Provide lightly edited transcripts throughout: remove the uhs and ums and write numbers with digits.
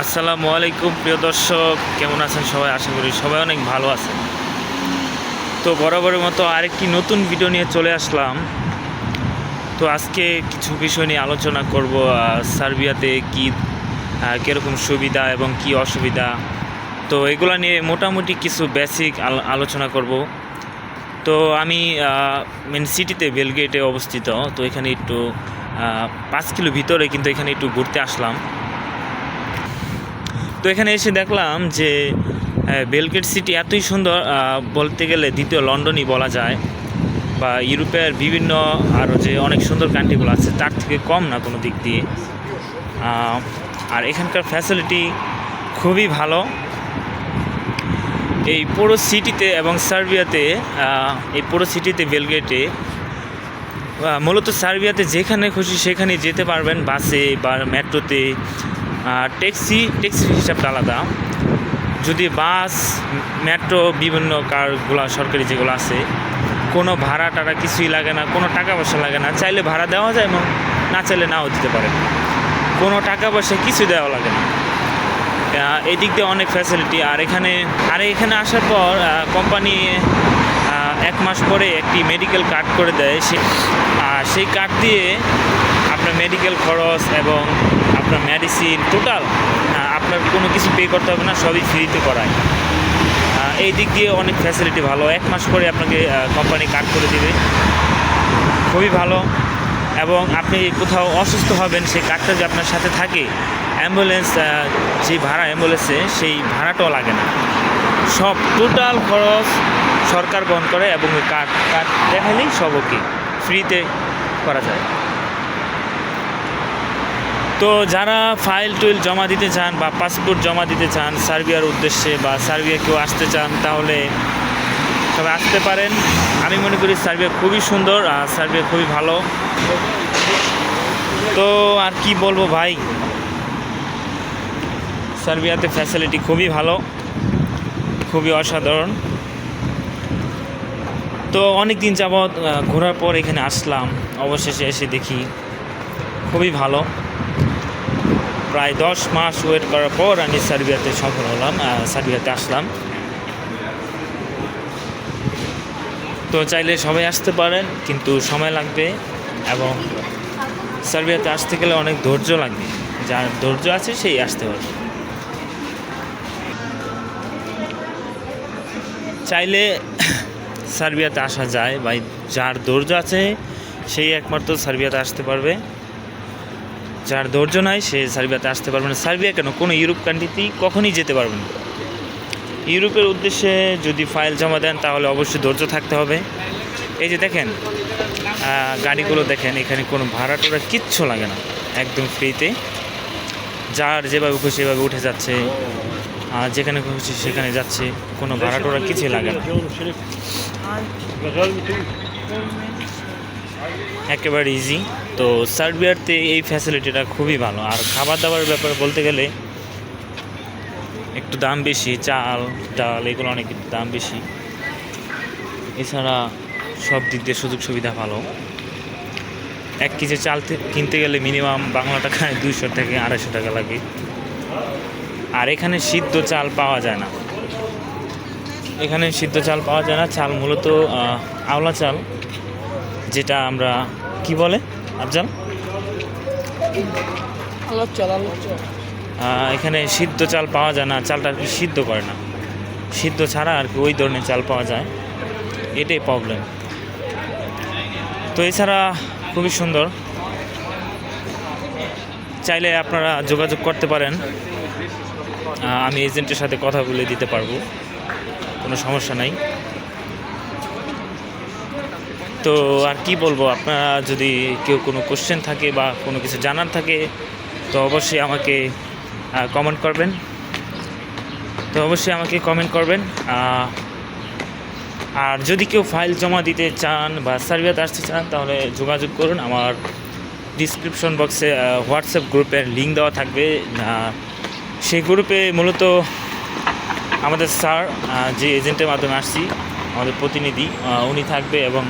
আসসালামু আলাইকুম প্রিয় দর্শক, কেমন আছেন সবাই? আশা করি সবাই অনেক ভালো আছেন। তো বরাবরের মতো আরেকটি নতুন ভিডিও নিয়ে চলে আসলাম। তো আজকে কিছু বিষয় নিয়ে আলোচনা করব। সার্বিয়াতে কীরকম সুবিধা এবং কি অসুবিধা, তো এগুলো নিয়ে মোটামুটি কিছু বেসিক আলোচনা করব। তো আমি মেন সিটিতে বেলগ্রেডে অবস্থিত। তো এখানে একটু 5 কিলো ভিতরে, কিন্তু এখানে একটু ঘুরতে আসলাম। তো এখানে এসে দেখলাম যে বেলগ্রেড সিটি এতই সুন্দর, বলতে গেলে দ্বিতীয় লন্ডনই বলা যায়, বা ইউরোপের বিভিন্ন আরও যে অনেক সুন্দর কান্ট্রিগুলো আছে তার থেকে কম না কোনো দিক দিয়ে। আর এখানকার ফ্যাসিলিটি খুবই ভালো এই পুরো সিটিতে এবং সার্বিয়াতে। এই পুরো সিটিতে বেলগ্রেডে মূলত সার্বিয়াতে যেখানে খুশি সেখানে যেতে পারবেন, বাসে বা মেট্রোতে। ট্যাক্সির হিসাবটা আলাদা। যদি বাস, মেট্রো, বিভিন্ন কারগুলো সরকারি যেগুলো আছে, কোনো ভাড়া টাড়া কিছুই লাগে না, কোনো টাকা পয়সা লাগে না। চাইলে ভাড়া দেওয়া যায় এবং না চাইলে নাও দিতে পারে, কোনো টাকা পয়সা কিছু দেওয়া লাগে না। এই দিক দিয়ে অনেক ফ্যাসিলিটি। আর এখানে আসার পর কোম্পানি 1 মাস পরে একটি মেডিকেল কার্ড করে দেয়। সেই কার্ড দিয়ে আপনার মেডিকেল খরচ এবং আপনার মেডিসিন টোটাল আপনার কোনো কিছু পে করতে হবে না, সবই ফ্রিতে করায়। এই দিক দিয়ে অনেক ফ্যাসিলিটি ভালো। 1 মাস পরে আপনাকে কোম্পানি কার্ড করে দেবে, খুবই ভালো। এবং আপনি কোথাও অসুস্থ হবেন, সেই কার্ডটা যে আপনার সাথে থাকে, অ্যাম্বুলেন্স যে ভাড়া অ্যাম্বুলেন্সে, সেই ভাড়াটাও লাগে না। সব টোটাল খরচ সরকার বহন করে এবং ওই কার্ড দেখালেই সব ওকে, ফ্রিতে করা যায়। তো যারা ফাইল জমা দিতে চান বা পাসপোর্ট জমা দিতে চান সার্বিয়ার উদ্দেশ্যে, বা সার্বিয়া কেউ আসতে চান, তাহলে সবাই আসতে পারেন। আমি মনে করি সার্বিয়া খুবই সুন্দর, আর সার্বিয়া খুবই ভালো। তো আর কি বলবো ভাই, সার্বিয়াতে ফ্যাসিলিটি খুবই ভালো, খুবই অসাধারণ। তো অনেক দিন যাবৎ ঘোরার পর এখানে আসলাম, অবশেষে এসে দেখি খুবই ভালো। প্রায় 10 মাস ওয়েট করার পর আমি সার্বিয়াতে সফল হলাম, সার্বিয়াতে আসলাম। তো চাইলে সবাই আসতে পারেন, কিন্তু সময় লাগবে, এবং সার্বিয়াতে আসতে গেলে অনেক ধৈর্য লাগবে। যার ধৈর্য আছে সেই আসতে পারবে। চাইলে সার্বিয়াতে আসা যায়, বা যার ধৈর্য আছে সেই একমাত্র সার্বিয়াতে আসতে পারবে। যার ধৈর্য নাই সে সার্বিয়াতে আসতে পারবে না। সার্বিয়া কেন, কোনো ইউরোপ কান্ট্রিতেই কখনই যেতে পারবে না। ইউরোপের উদ্দেশ্যে যদি ফাইল জমা দেন তাহলে অবশ্যই ধৈর্য থাকতে হবে। এই যে দেখেন গাড়িগুলো দেখেন, এখানে কোনো ভাড়া টাড়া কিচ্ছু লাগে না, একদম ফ্রিতে। যার যেভাবে খুশি সেভাবে উঠে যাচ্ছে, আর যেখানে খুশি সেখানে যাচ্ছে, কোনো ভাড়া টাড়া কিছুই লাগে না, একেবারে ইজি। তো সার্বিয়াতে এই ফ্যাসিলিটিটা খুবই ভালো। আর খাবার দাবার ব্যাপারে বলতে গেলে একটু দাম বেশি, চাল ডাল এগুলো অনেক দাম বেশি। এছাড়া সব দিক দিয়ে সুযোগ সুবিধা ভালো। 1 কেজি চাল কিনতে গেলে মিনিমাম বাংলা টাকায় 200 থেকে 250 টাকা লাগে। আর এখানে সিদ্ধ চাল পাওয়া যায় না, চাল মূলত আওলা চাল, যেটা আমরা কি বলে আফজাল, এখানে সিদ্ধ চাল পাওয়া যায় না। চালটা আর কি সিদ্ধ করে না, সিদ্ধ ছাড়া আর কি ওই ধরনের চাল পাওয়া যায়, এটাই প্রবলেম। তো এছাড়া খুবই সুন্দর, চাইলে আপনারা যোগাযোগ করতে পারেন, আমি এজেন্টের সাথে কথা বলে দিতে পারবো, কোনো সমস্যা নাই। তো আর কি বলবো, আপনারা যদি কেউ কোনো কোশ্চেন থাকে বা কোনো কিছু জানার থাকে, তো অবশ্যই আমাকে কমেন্ট করবেন। আর যদি কেউ ফাইল জমা দিতে চান বা সার্বিয়াতে আসতে চান, তাহলে যোগাযোগ করুন। আমার ডিসক্রিপশন বক্সে হোয়াটসঅ্যাপ গ্রুপের লিঙ্ক দেওয়া থাকবে। সেই গ্রুপে মূলত আমাদের স্যার, যে এজেন্টের মাধ্যমে আসছি, আমাদের প্রতিনিধি, উনি থাকবে, এবং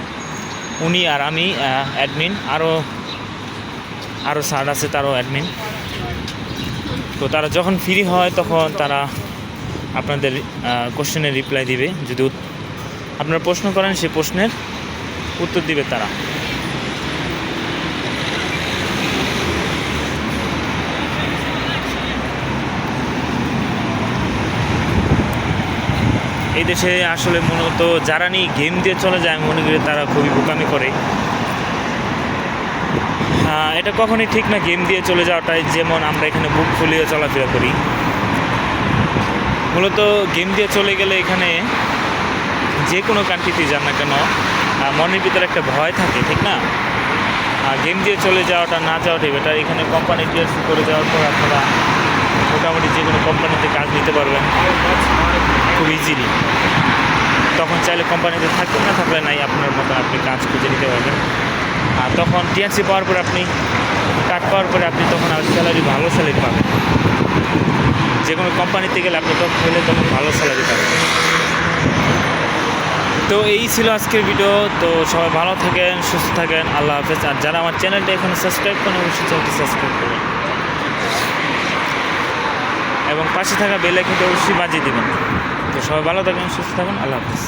উনি আর আমি অ্যাডমিন, আরও স্যার আছে তারও অ্যাডমিন। তো তারা যখন ফ্রি হয় তখন তারা আপনাদের কোশ্চেনের রিপ্লাই দিবে। যদি আপনারা প্রশ্ন করেন সেই প্রশ্নের উত্তর দিবে তারা। এই দেশে আসলে মূলত যারা নিয়ে গেম দিয়ে চলে যায় আমি মনে করি তারা খুবই বোকামি করে। এটা কখনোই ঠিক না গেম দিয়ে চলে যাওয়াটাই, যেমন আমরা এখানে বুক ফুলিয়ে চলাফেরা করি। মূলত গেম দিয়ে চলে গেলে এখানে যে কোনো কান্ট্রিতে যান না কেন মনের ভিতরে একটা ভয় থাকে, ঠিক না? গেম দিয়ে চলে যাওয়াটা না যাওয়াটাই বেটার। এখানে কোম্পানি টিআরসি করে যাওয়ার পর আপনারা মোটামুটি যে কোনো কোম্পানিতে কাজ নিতে পারবেন খুব ইজিলি। তখন চাইলে কোম্পানিতে থাকবেন, না থাকলে নাই, আপনার মতো আপনি কাজ খুঁজে নিতে পারবেন। আর তখন টিআরসি পাওয়ার পরে আপনি কার্ড পাওয়ার পরে আপনি তখন আর স্যালারি, ভালো স্যালারি পাবেন। যে কোনো কোম্পানিতে গেলে আপনি তখন হলে তখন ভালো স্যালারি পাবেন। তো এই ছিল আজকের ভিডিও। তো সবাই ভালো থাকেন, সুস্থ থাকেন, আল্লাহ হাফেজ। আর যারা আমার চ্যানেলটা এখনো সাবস্ক্রাইব করেন অবশ্যই চ্যানেলটি সাবস্ক্রাইব করবেন এবং পাশে থাকা বেল আইকনটা অবশ্যই বাজিয়ে দেবেন। তো সবাই ভালো থাকেন, সুস্থ থাকেন, আল্লাহ হাফেজ।